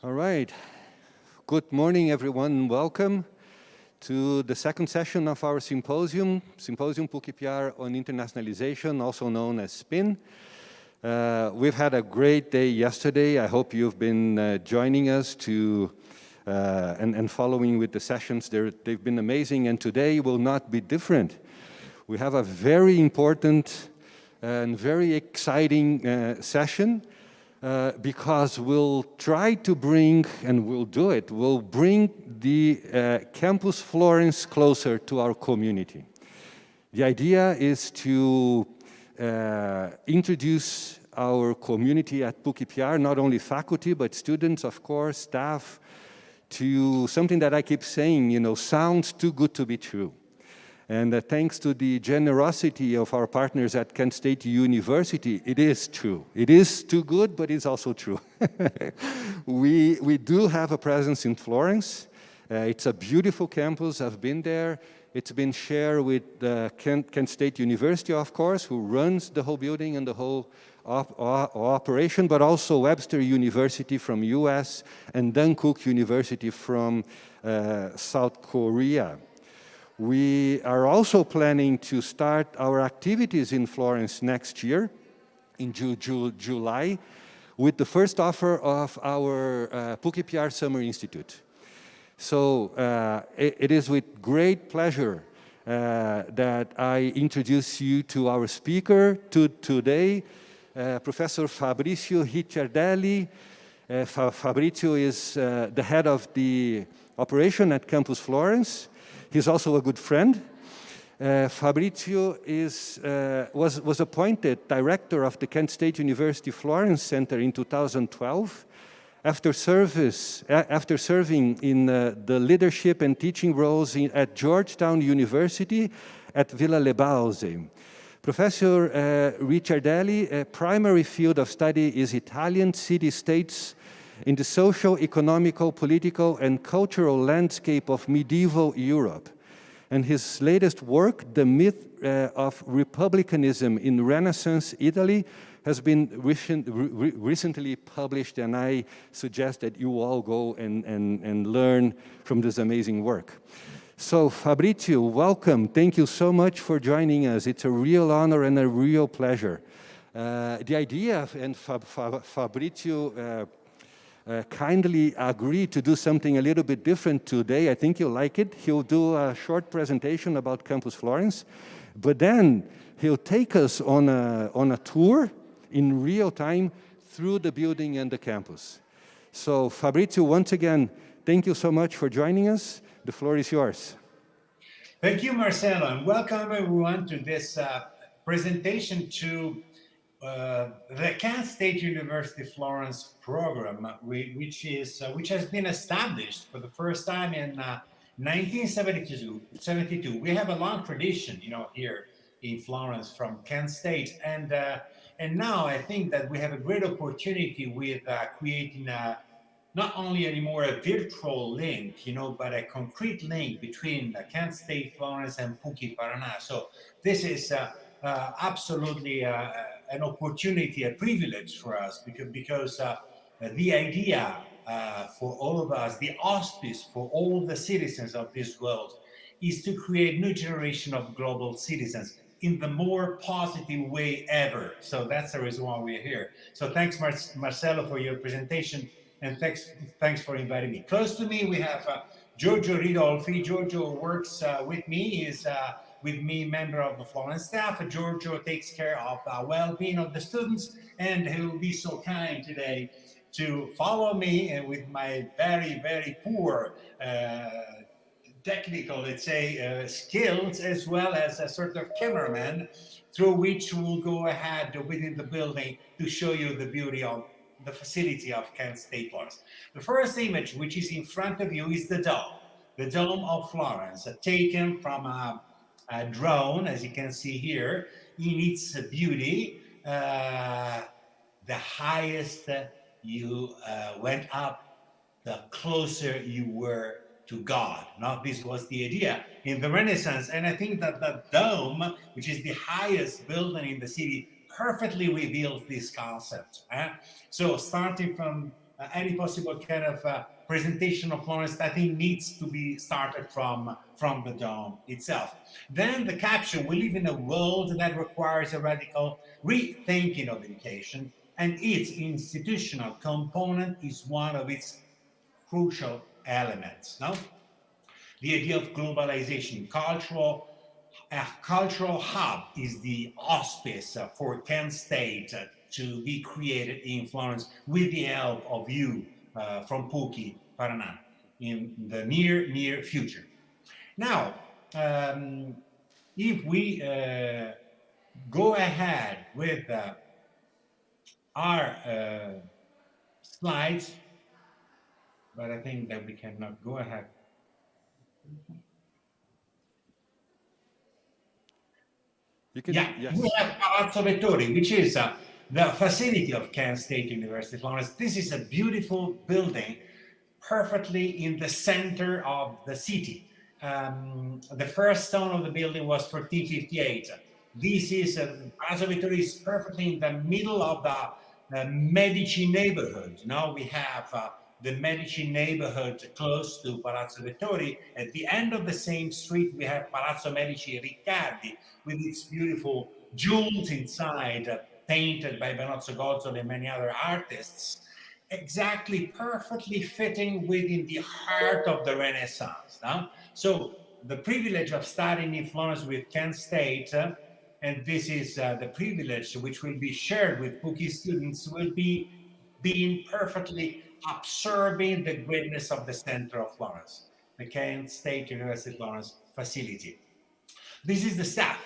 All right. Good morning, everyone. Welcome to the second session of our symposium, Symposium PUCPR on Internationalization, also known as SPIN. We've had a great day yesterday. I hope you've been joining us and following with the sessions. They've been amazing, and today will not be different. We have a very important and very exciting session. Because we'll try to bring, and we'll do it, we'll bring the Campus Florence closer to our community. The idea is to introduce our community at PUCPR, not only faculty, but students, of course, staff, to something that I keep saying, sounds too good to be true. And thanks to the generosity of our partners at Kent State University, it is true. It is too good, but it's also true. We do have a presence in Florence. It's a beautiful campus. I've been there. It's been shared with Kent State University, of course, who runs the whole building and the whole operation, but also Webster University from US and Dankook University from South Korea. We are also planning to start our activities in Florence next year, in July, with the first offer of our PUCPR Summer Institute. So it is with great pleasure that I introduce you to our speaker today, Professor Fabrizio Ricciardelli. Fabrizio is the head of the operation at Campus Florence. He's also a good friend. Fabrizio was appointed director of the Kent State University Florence Center in 2012 after serving in the leadership and teaching roles at Georgetown University at Villa Le Bauze. Professor Ricciardelli's primary field of study is Italian city-states in the social, economical, political, and cultural landscape of medieval Europe. And his latest work, The Myth of Republicanism in Renaissance Italy, has been recently published, and I suggest that you all go and learn from this amazing work. So, Fabrizio, welcome. Thank you so much for joining us. It's a real honor and a real pleasure. The idea, and Fabrizio kindly agreed to do something a little bit different today. I think you'll like it. He'll do a short presentation about Campus Florence, but then he'll take us on a tour in real time through the building and the campus. So Fabrizio, once again, thank you so much for joining us. The floor is yours. Thank you, Marcelo, and welcome everyone to this presentation to the Kent State University Florence program, which has been established for the first time in 1972. We have a long tradition, here in Florence from Kent State, and now I think that we have a great opportunity with creating not only anymore a virtual link, but a concrete link between Kent State Florence and PUCPR. So this is absolutely an opportunity, a privilege for us, because the idea for all of us, the auspice for all the citizens of this world, is to create new generation of global citizens in the more positive way ever. So that's the reason why we're here. So thanks, Marcelo, for your presentation, and thanks for inviting me. Close to me, we have Giorgio Ridolfi. Giorgio works with me. He's with me, member of the Florence staff. Giorgio takes care of the well-being of the students, and he will be so kind today to follow me and with my very, very poor technical, let's say, skills, as well as a sort of cameraman, through which we'll go ahead within the building to show you the beauty of the facility of Kent State Florence. The first image, which is in front of you, is the Dome of Florence, taken from a drone, as you can see here, in its beauty. The highest you went up, the closer you were to God. Now, this was the idea in the Renaissance, and I think that the dome, which is the highest building in the city, perfectly reveals this concept. So starting from any possible kind of presentation of Florence, I think needs to be started from the dome itself. Then the caption: we live in a world that requires a radical rethinking of education, and its institutional component is one of its crucial elements. No? The idea of globalization, a cultural hub is the auspice for Kent State to be created in Florence with the help of you from PUCI Paraná in the near future. Now, if we go ahead with our slides, but I think that we cannot go ahead. Yeah, yes. we have Palazzo Vettori, which is the facility of Kent State University Florence. This is a beautiful building, perfectly in the center of the city. The first stone of the building was 1458. This is Palazzo Vettori is perfectly in the middle of the Medici neighborhood. Now we have the Medici neighborhood close to Palazzo Vettori. At the end of the same street, we have Palazzo Medici Riccardi with its beautiful jewels inside, painted by Benozzo Gozzoli and many other artists, exactly perfectly fitting within the heart of the Renaissance. No? So the privilege of studying in Florence with Kent State, and this is the privilege which will be shared with PUCI students, will be being perfectly absorbing the greatness of the center of Florence, the Kent State University Florence facility. This is the staff.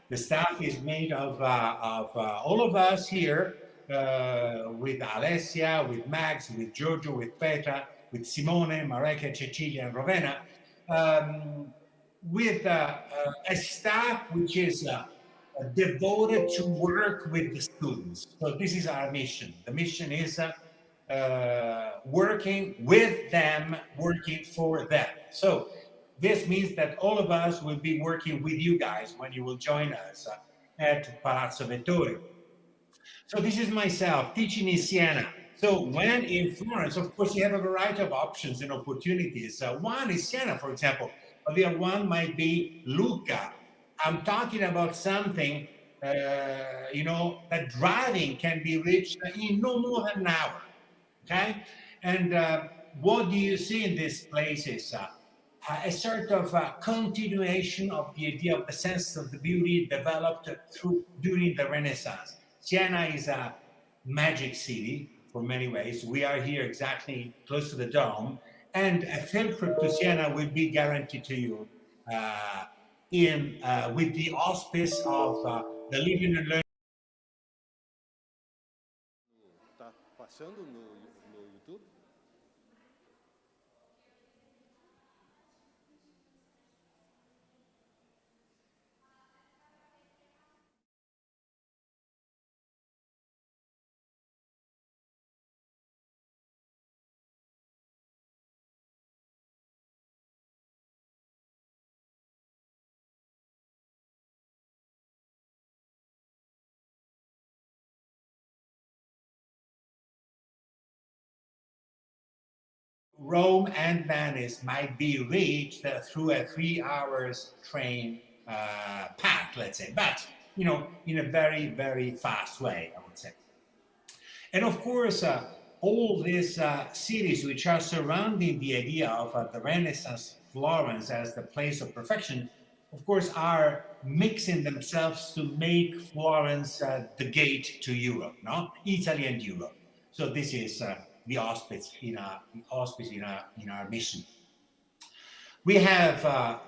The staff is made of all of us here, with Alessia, with Max, with Giorgio, with Petra, with Simone, Mareka, Cecilia, and Rowena, with a staff which is devoted to work with the students. So this is our mission. The mission is working with them, working for them. So this means that all of us will be working with you guys when you will join us at Palazzo Vettori. So this is myself teaching in Siena. So when in Florence, of course, you have a variety of options and opportunities. One is Siena, for example, but the other one might be Lucca. I'm talking about something, that driving can be reached in no more than an hour. Okay, and what do you see in these places? A sort of continuation of the idea of the sense of the beauty developed during the Renaissance. Siena is a magic city for many ways. We are here exactly close to the dome, and a field trip to Siena will be guaranteed to you with the auspice of the Living and Learning. Tá passando no YouTube? Rome and Venice might be reached through a 3 hours train path, let's say, but in a very, very fast way, I would say. And of course, all these cities which are surrounding the idea of the Renaissance Florence as the place of perfection, of course, are mixing themselves to make Florence the gate to Europe, no? Italy and Europe. So this is the auspice in our mission. We have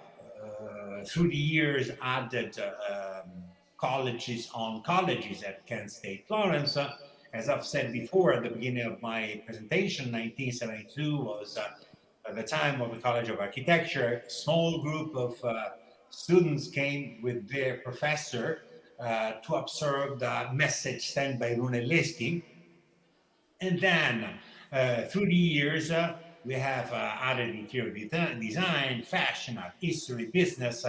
through the years added colleges on colleges at Kent State Florence. As I've said before at the beginning of my presentation, 1972 was the time of the College of Architecture. A small group of students came with their professor to observe the message sent by Brunelleschi. And then through the years, we have added interior design, fashion, art history, business,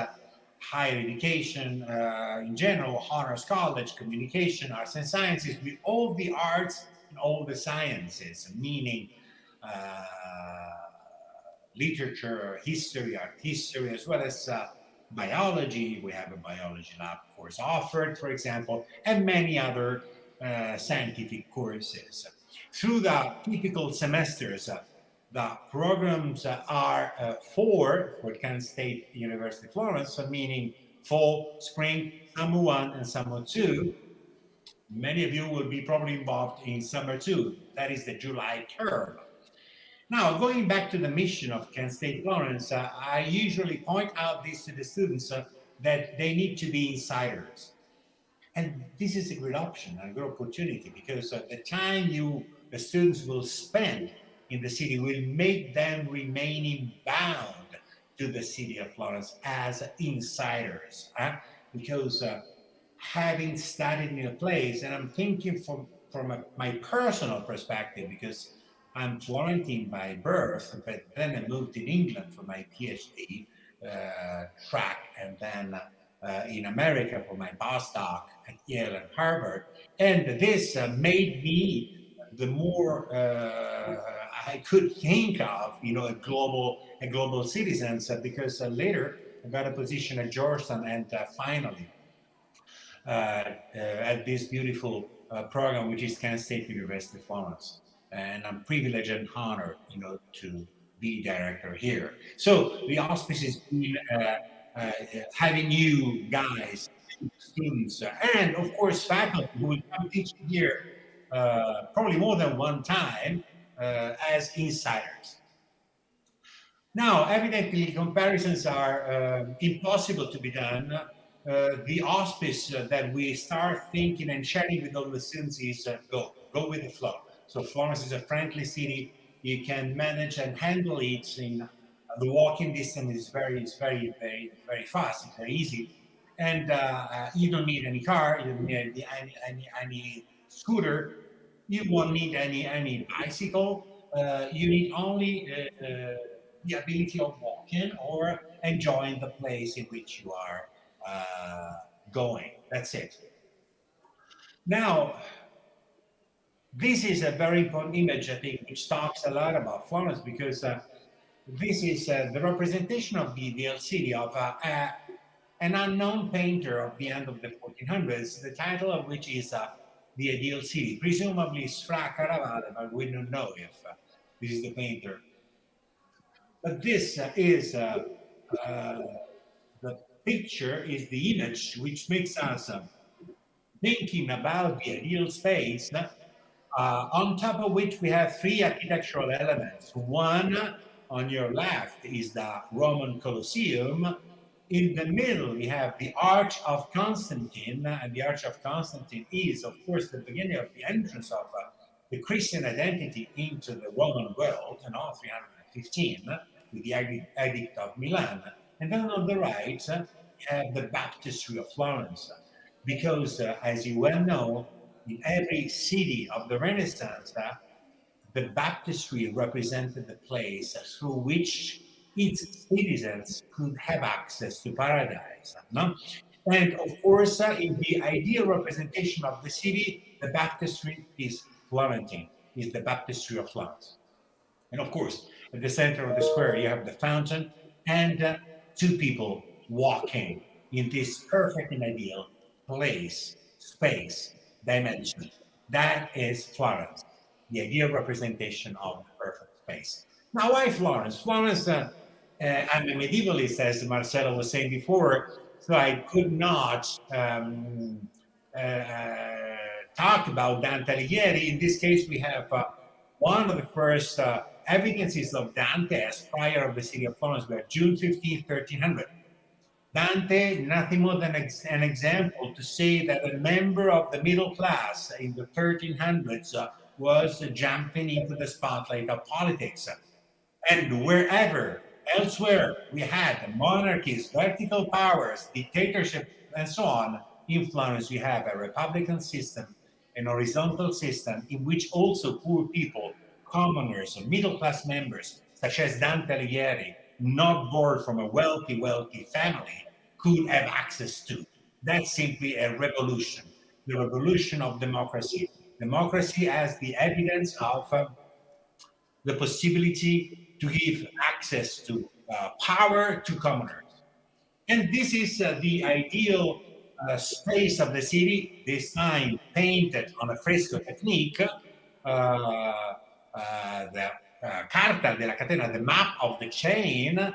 higher education in general, honors college, communication, arts and sciences, with all the arts and all the sciences, meaning literature, history, art history, as well as biology. We have a biology lab course offered, for example, and many other scientific courses. Through the typical semesters, the programs are for Kansas State University Florence, so meaning fall, spring, summer one, and summer two. Many of you will be probably involved in summer two. That is the July term. Now, going back to the mission of Kent State Florence, I usually point out this to the students that they need to be insiders. And this is a great option, a great opportunity, because the time the students will spend in the city will make them remaining bound to the city of Florence as insiders. Because having studied in a place, and I'm thinking from my personal perspective, because I'm Florentine by birth, but then I moved in England for my PhD track, and then in America for my postdoc at Yale and Harvard. And this made me the more I could think of, a global citizen, because later I got a position at Georgetown, and finally at this beautiful program, which is Kansas State University Florence. And I'm privileged and honored, to be director here. So the auspice is having you guys, students, and of course faculty who will come teach here probably more than one time as insiders. Now, evidently, comparisons are impossible to be done. The auspice that we start thinking and sharing with all the students is go with the flow. So Florence is a friendly city. You can manage and handle it. In the walking distance is very fast. It's very easy, and you don't need any car. You don't need any scooter. You won't need any bicycle. You need only the ability of walking or enjoying the place in which you are going. That's it. Now, this is a very important image, I think, which talks a lot about Florence, because this is the representation of the ideal city of an unknown painter of the end of the 1400s, the title of which is The Ideal City, presumably Sfra Caravale, but we don't know if this is the painter. But this is the picture, is the image which makes us thinking about the ideal space, on top of which we have three architectural elements. One on your left is the Roman Colosseum. In the middle, we have the Arch of Constantine, and the Arch of Constantine is, of course, the beginning of the entrance of the Christian identity into the Roman world, 315, with the Edict of Milan. And then on the right, we have the Baptistry of Florence, because, as you well know, in every city of the Renaissance, the baptistry represented the place through which its citizens could have access to paradise. No? And of course, in the ideal representation of the city, the baptistry is Florentine, is the baptistry of Florence. And of course, at the center of the square, you have the fountain and two people walking in this perfect and ideal place, space, dimension. That is Florence, the ideal representation of the perfect space. Now, why Florence? Florence, I'm a medievalist, as Marcelo was saying before, so I could not talk about Dante Alighieri. In this case, we have one of the first evidences of Dante as prior of the city of Florence. We have June 15, 1300. Dante, nothing more than an example to say that a member of the middle class in the 1300s was jumping into the spotlight of politics. And wherever elsewhere we had monarchies, vertical powers, dictatorship, and so on, in Florence you have a republican system, an horizontal system in which also poor people, commoners, middle class members, such as Dante Alighieri, not born from a wealthy family, could have access to. That's simply a revolution, the revolution of democracy. Democracy as the evidence of the possibility to give access to power to commoners. And this is the ideal space of the city, this time painted on a fresco technique, the Carta della Catena, the map of the chain,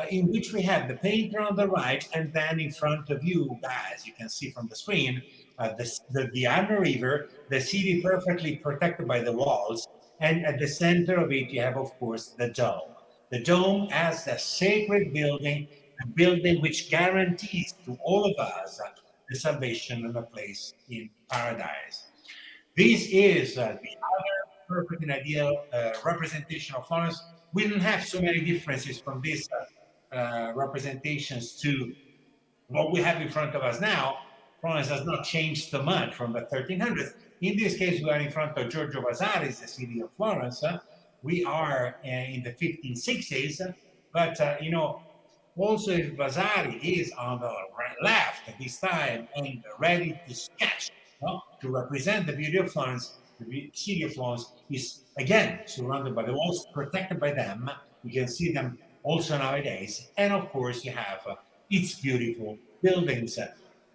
in which we have the painter on the right, and then in front of you, guys, you can see from the screen, the Arno River, the city perfectly protected by the walls, and at the center of it, you have, of course, the dome. The dome as a sacred building, a building which guarantees to all of us the salvation and a place in paradise. This is the other perfect and ideal representation of Florence. We don't have so many differences from these representations to what we have in front of us now. Florence has not changed so much from the 1300s. In this case, we are in front of Giorgio Vasari's The City of Florence. We are in the 1560s, but also if Vasari is on the left at this time and ready to sketch, to represent the beauty of Florence, the city of Florence is again surrounded by the walls, protected by them. You can see them also nowadays. And of course, you have its beautiful buildings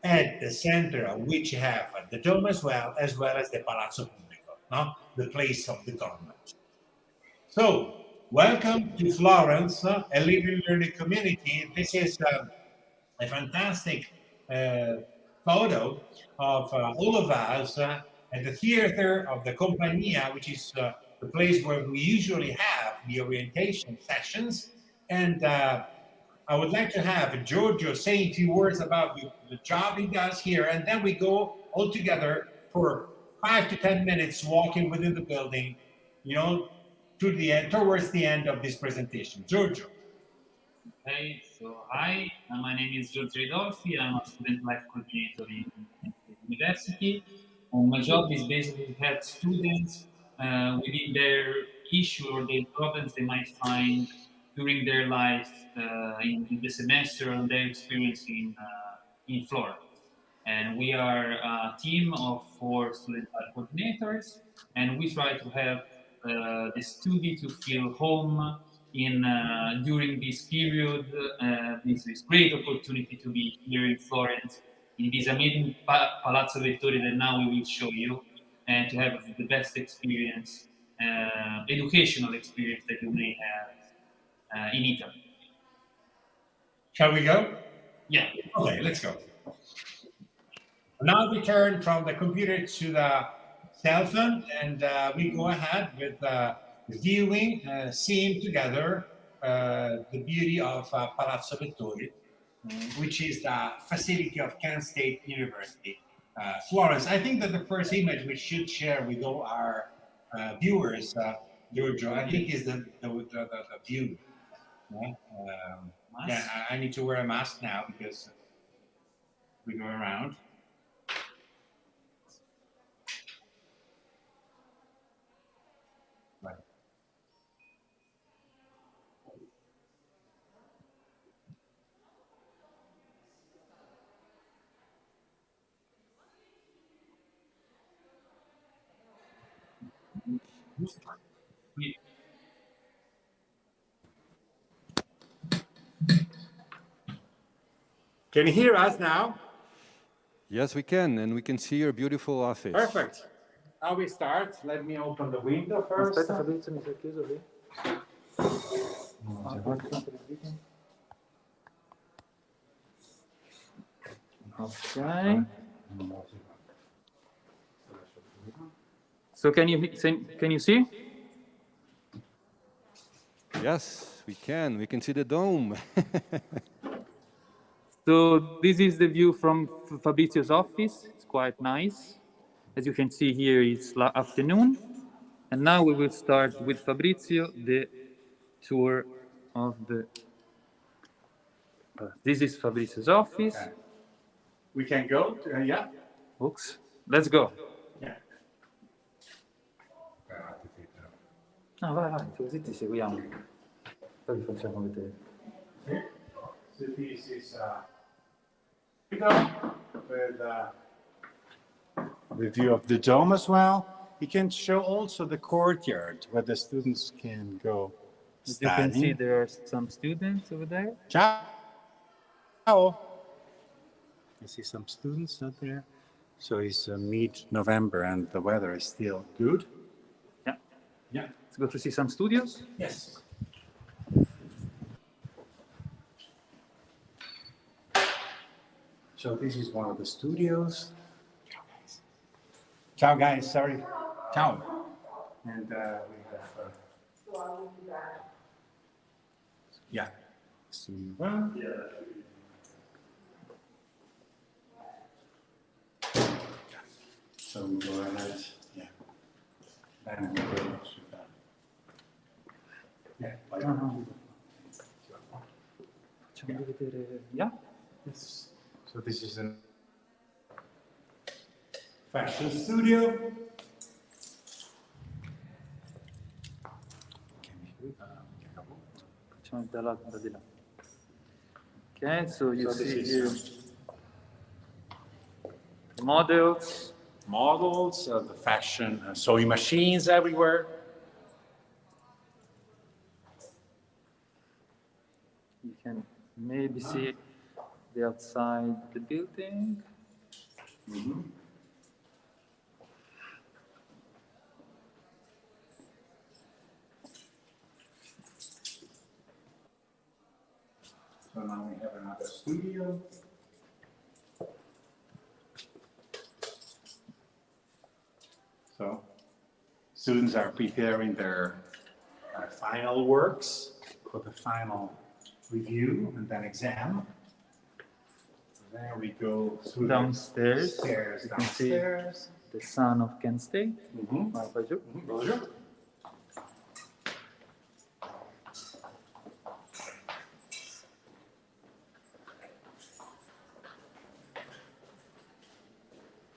at the center of which you have the dome as well as the Palazzo Pubblico, the place of the government. So, welcome to Florence, a living learning community. This is a fantastic photo of all of us at the theater of the Compagnia, which is the place where we usually have the orientation sessions. And I would like to have Giorgio say a few words about the job he does here, and then we go all together for 5 to 10 minutes walking within the building, to the end, towards the end of this presentation. Giorgio. Okay, so hi, my name is Giorgio Ridolfi. I'm a student life coordinator in the university. My job is basically to help students within their issue or their problems they might find during their life in the semester or their experience in Florence. And we are a team of 4 student life coordinators, and we try to help the student to feel home during this period, this great opportunity to be here in Florence, in this amazing Palazzo Vettori that now we will show you, and to have the best experience, educational experience that you may have in Italy. Shall we go? Yeah. Okay, let's go. Now we turn from the computer to the cell phone, and we go ahead with viewing, seeing together the beauty of Palazzo Vettori, which is the facility of Kent State University, Florence. I think that the first image we should share with all our viewers, Giorgio, I think is the view. Yeah, I need to wear a mask now because we go around. Right. Can you hear us now? Yes, we can, and we can see your beautiful office. Perfect. Now we start. Let me open the window first. Aspetta Fabrizio, mi sei chiuso qui? Okay. So can you see? Yes, we can. We can see the dome. So this is the view from Fabrizio's office. It's quite nice. As you can see here, it's afternoon. And now we will start with Fabrizio the tour of the... This is Fabrizio's office. Okay. We can go, yeah? Oops. Let's go. Yeah. No, vai, così ti seguiamo. Poi vi facciamo vedere. So this is with the view of the dome as well. You can show also the courtyard where the students can go As you can see, study. there are some students over there. Ciao. I see some students out there. So it's mid-November and the weather is still good. Yeah. Yeah. Let's go to see some studios. Yes. So this is one of the studios. Ciao, guys. Ciao, guys. Sorry. Ciao. And we have. Yeah. Studio one. So we go ahead. Yeah. And we go to that. Yeah. Facciamo vedere. Yeah. Yes. So this is a fashion studio. Facciamo da di là. Okay, so you see here models. Models, the fashion sewing machines everywhere. You can maybe see the outside the building. So now we have another studio. So students are preparing their final works for the final review and then exam. There we go through Downstairs, the stairs you can see downstairs. the son of Kent State. Bonjour.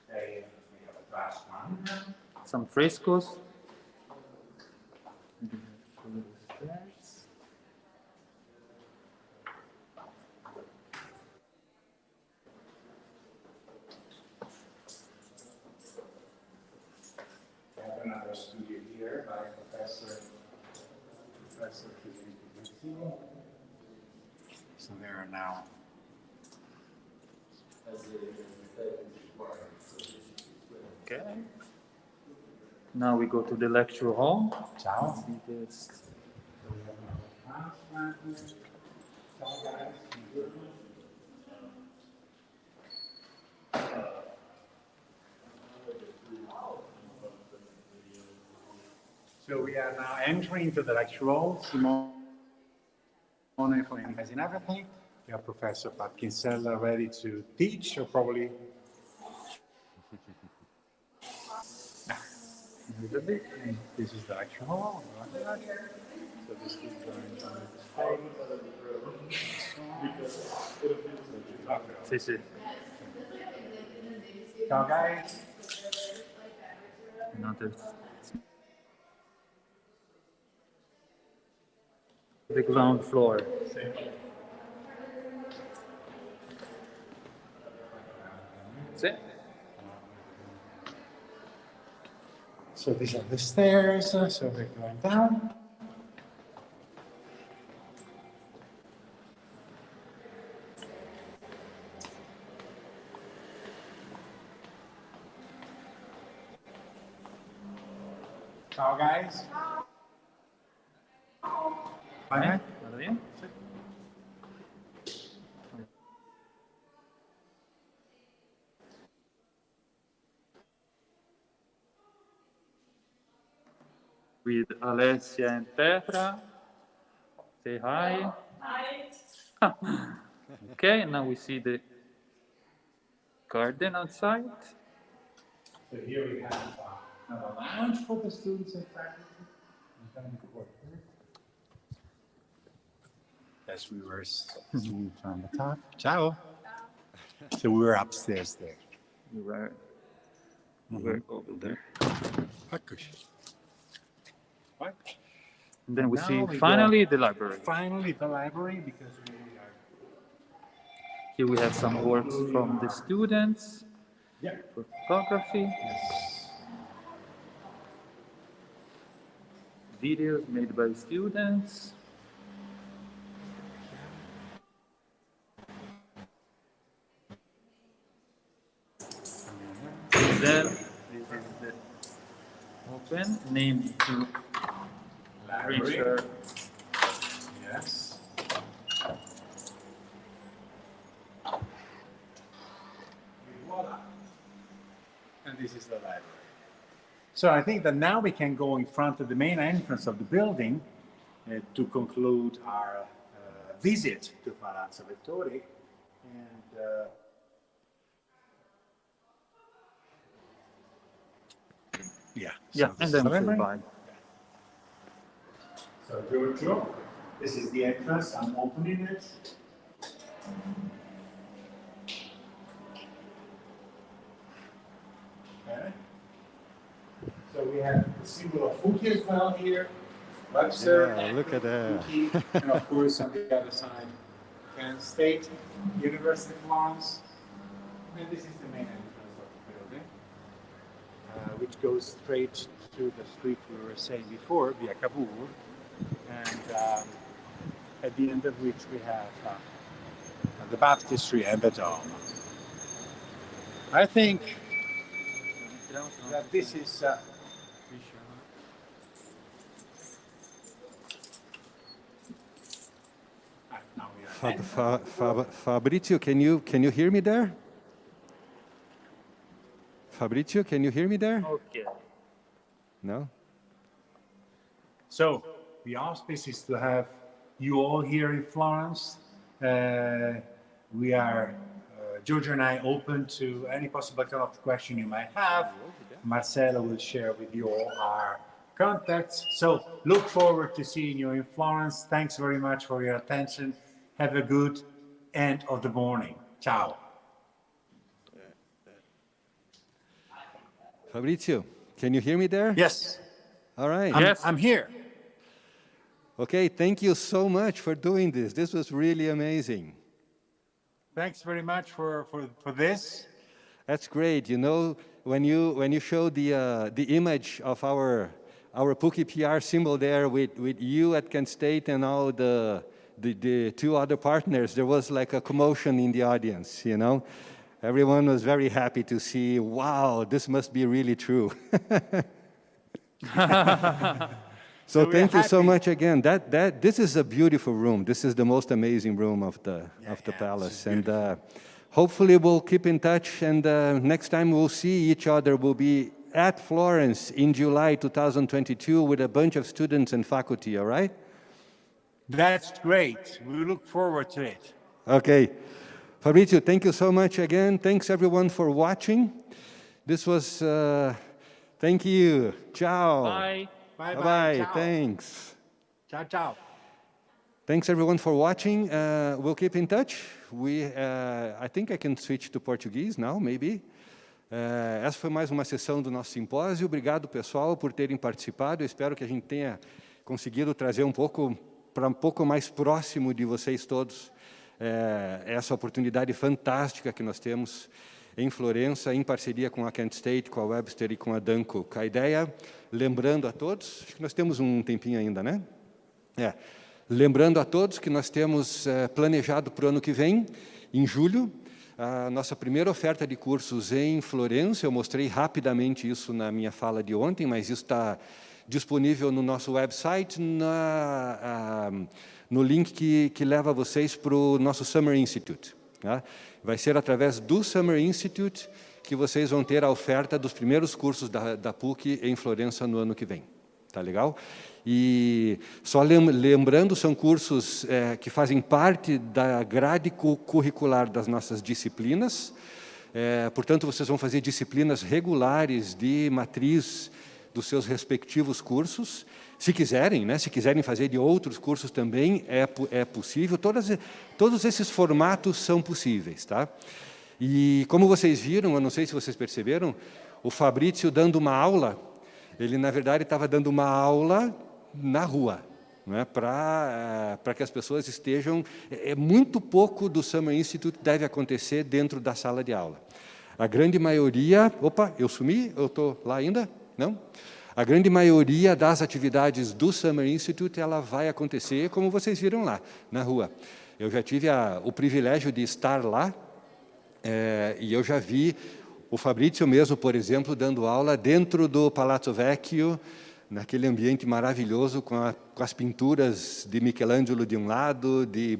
There we have a glass one. Some frescoes. We have another studio here by Professor Federico. So there are now. Okay. Now we go to the lecture hall. Ciao. See this. So we are now entering to the lecture hall. Simone has in everything. We have Professor Patkinsella ready to teach, or probably. A little bit. And this is the lecture hall. So this is going Sì, sì. Ciao guys. Another. The ground floor. Sì. So these are the stairs. So we're going down. Ciao guys. Bye. Guarda via. With Alessia and Petra. Say hi. Hi. Okay, now we see the garden outside. So here we have another lounge for the students and faculty. And then the court. As we were seeing from the top. Ciao. So we were upstairs there. We were over there. Right. And then we Now see we finally go- the library. Finally, the library, because we are. Here we have some works from the students Yeah. for photography. Yes. videos made by students. Then this is the open name to Richard. Yes. Voila. And this is the library. So I think that now we can go in front of the main entrance of the building to conclude our visit to Palazzo Vettori. And Yeah, and then we say library. bye. So Giorgio, this is the entrance. I'm opening it. Okay. So we have the symbol of Fuki as well here. Webster. Yeah, look at that. Fuki, and of course on the other side, Penn State University of Florence. And this is the main entrance of the building, which goes straight to the street we were saying before, Via Cavour, and at the end of which we have the baptistry and the dome. I think that this is now we are Fabrizio, can you hear me there? Fabrizio, can you hear me there? Okay. No? So the auspice is to have you all here in Florence. We are, Giorgio and I, open to any possible kind of question you might have. Marcelo will share with you all our contacts. So look forward to seeing you in Florence. Thanks very much for your attention. Have a good end of the morning. Ciao. Fabrizio, can you hear me there? Yes, All right. I'm here. Okay, thank you so much for doing this. This was really amazing. Thanks very much for this. That's great. You know, when you show the image of our PUCPR symbol there with you at Kent State and all the two other partners, there was like a commotion in the audience, you know. Everyone was very happy to see, wow, this must be really true. So thank you so much again. This is a beautiful room. This is the most amazing room of the palace. And hopefully we'll keep in touch. And next time we'll see each other, we'll be at Florence in July 2022 with a bunch of students and faculty, all right? That's great. We look forward to it. Okay. Fabrizio, thank you so much again. Thanks everyone for watching. This was, thank you. Ciao. Bye. Bye-bye. Ciao. Thanks. Ciao, ciao. Thanks everyone for watching. We'll keep in touch. I think I can switch to Portuguese now, maybe. Essa foi mais uma sessão do nosso simpósio. Obrigado, pessoal, por terem participado. Eu espero que a gente tenha conseguido trazer um pouco mais próximo de vocês todos essa oportunidade fantástica que nós temos em Florença, em parceria com a Kent State, com a Webster e com a Dankook. A ideia, lembrando a todos, acho que nós temos um tempinho ainda, né? Lembrando a todos que nós temos planejado para o ano que vem, em julho, a nossa primeira oferta de cursos em Florença. Eu mostrei rapidamente isso na minha fala de ontem, mas isso está disponível no nosso website, no link que leva vocês para o nosso Summer Institute. Tá? Vai ser através do Summer Institute que vocês vão ter a oferta dos primeiros cursos da PUC em Florença no ano que vem. Tá legal? E só lembrando, são cursos que fazem parte da grade curricular das nossas disciplinas. Portanto, vocês vão fazer disciplinas regulares de matriz dos seus respectivos cursos. Se quiserem, né? Se quiserem fazer de outros cursos também, é possível. Todos esses formatos são possíveis. Tá? E como vocês viram, eu não sei se vocês perceberam, o Fabrizio dando uma aula, ele, na verdade, estava dando uma aula na rua, né? Para que as pessoas estejam... muito pouco do Summer Institute deve acontecer dentro da sala de aula. A grande maioria... Opa, eu sumi? Eu estou lá ainda? Não? A grande maioria das atividades do Summer Institute, ela vai acontecer como vocês viram lá, na rua. Eu já tive o privilégio de estar lá, e eu já vi o Fabrício mesmo, por exemplo, dando aula dentro do Palazzo Vecchio, naquele ambiente maravilhoso, com as pinturas de Michelangelo de um lado, de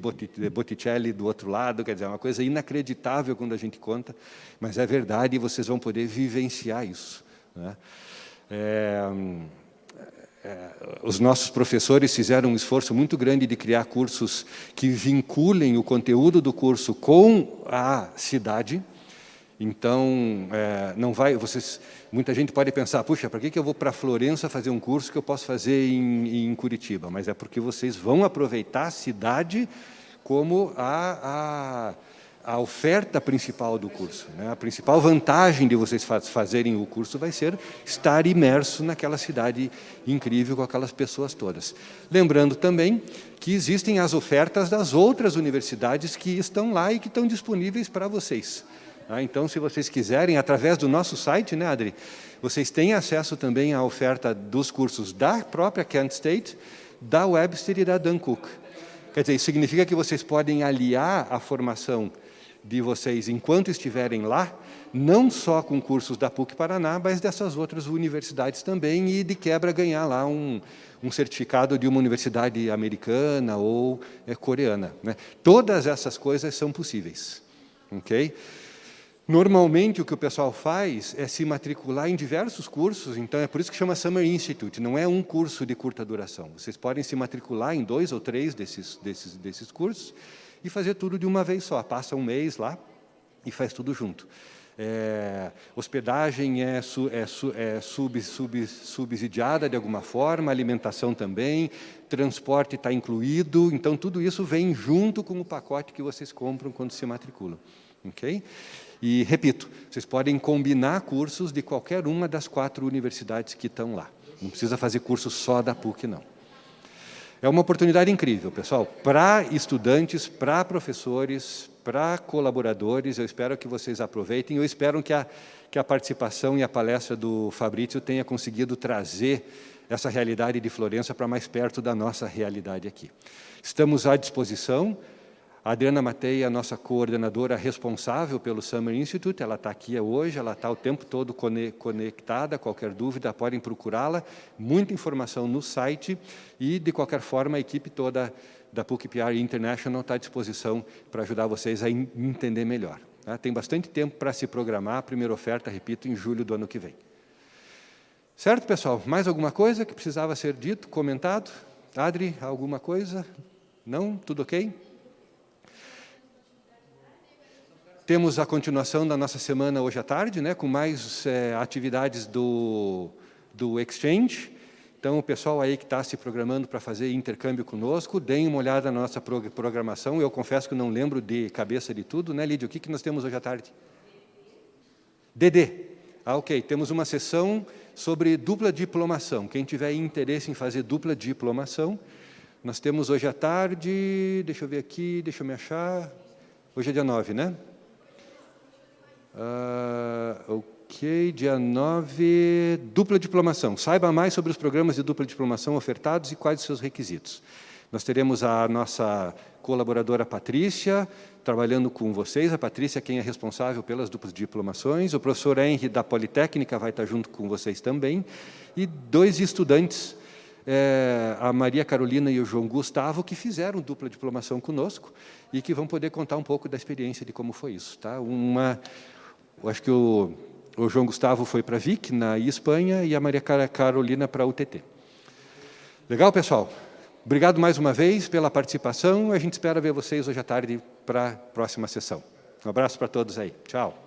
Botticelli do outro lado, quer dizer, é uma coisa inacreditável quando a gente conta, mas é verdade e vocês vão poder vivenciar isso, né? Os nossos professores fizeram um esforço muito grande de criar cursos que vinculem o conteúdo do curso com a cidade. Então, não vai, muita gente pode pensar, puxa, para que eu vou para Florença fazer um curso que eu posso fazer em Curitiba? Mas é porque vocês vão aproveitar a cidade como a oferta principal do curso, né? A principal vantagem de vocês fazerem o curso vai ser estar imerso naquela cidade incrível com aquelas pessoas todas. Lembrando também que existem as ofertas das outras universidades que estão lá e que estão disponíveis para vocês. Então, se vocês quiserem, através do nosso site, né, Adri, vocês têm acesso também à oferta dos cursos da própria Kent State, da Webster e da Dunkirk. Quer dizer, isso significa que vocês podem aliar a formação de vocês enquanto estiverem lá, não só com cursos da PUC Paraná, mas dessas outras universidades também, e de quebra ganhar lá um certificado de uma universidade americana ou coreana, né? Todas essas coisas são possíveis, ok? Normalmente, o que o pessoal faz é se matricular em diversos cursos, então é por isso que chama Summer Institute, não é um curso de curta duração. Vocês podem se matricular em 2 ou 3 desses cursos e fazer tudo de uma vez só. Passa um mês lá e faz tudo junto. Hospedagem é subsidiada de alguma forma, alimentação também, transporte está incluído, então tudo isso vem junto com o pacote que vocês compram quando se matriculam. Okay? E, repito, vocês podem combinar cursos de qualquer uma das 4 universidades que estão lá. Não precisa fazer curso só da PUC, não. É uma oportunidade incrível, pessoal, para estudantes, para professores, para colaboradores. Eu espero que vocês aproveitem. Eu espero que a participação e a palestra do Fabrício tenha conseguido trazer essa realidade de Florença para mais perto da nossa realidade aqui. Estamos à disposição. A Adriana Matei é a nossa coordenadora responsável pelo Summer Institute, ela está aqui hoje, ela está o tempo todo conectada, qualquer dúvida podem procurá-la, muita informação no site e, de qualquer forma, a equipe toda da PUCPR International está à disposição para ajudar vocês a entender melhor. Tá? Tem bastante tempo para se programar, a primeira oferta, repito, em julho do ano que vem. Certo, pessoal? Mais alguma coisa que precisava ser dito, comentado? Adri, alguma coisa? Não? Tudo ok? Temos a continuação da nossa semana hoje à tarde, né, com mais atividades do Exchange. Então, o pessoal aí que está se programando para fazer intercâmbio conosco, deem uma olhada na nossa programação. Eu confesso que não lembro de cabeça de tudo, né, Lídia? O que nós temos hoje à tarde? DD. Ok. Temos uma sessão sobre dupla diplomação. Quem tiver interesse em fazer dupla diplomação, nós temos hoje à tarde, deixa eu ver aqui, deixa eu me achar. Hoje é dia 9, né? Ok, dia 9, dupla diplomação. Saiba mais sobre os programas de dupla diplomação ofertados e quais os seus requisitos. Nós teremos a nossa colaboradora Patrícia, trabalhando com vocês. A Patrícia é quem é responsável pelas duplas diplomações. O professor Henry, da Politécnica, vai estar junto com vocês também. E 2 estudantes, a Maria Carolina e o João Gustavo, que fizeram dupla diplomação conosco e que vão poder contar um pouco da experiência de como foi isso. Tá? Eu acho que o João Gustavo foi para a Vic, na Espanha, e a Maria Carolina para a UTT. Legal, pessoal? Obrigado mais uma vez pela participação. A gente espera ver vocês hoje à tarde para a próxima sessão. Um abraço para todos aí. Tchau.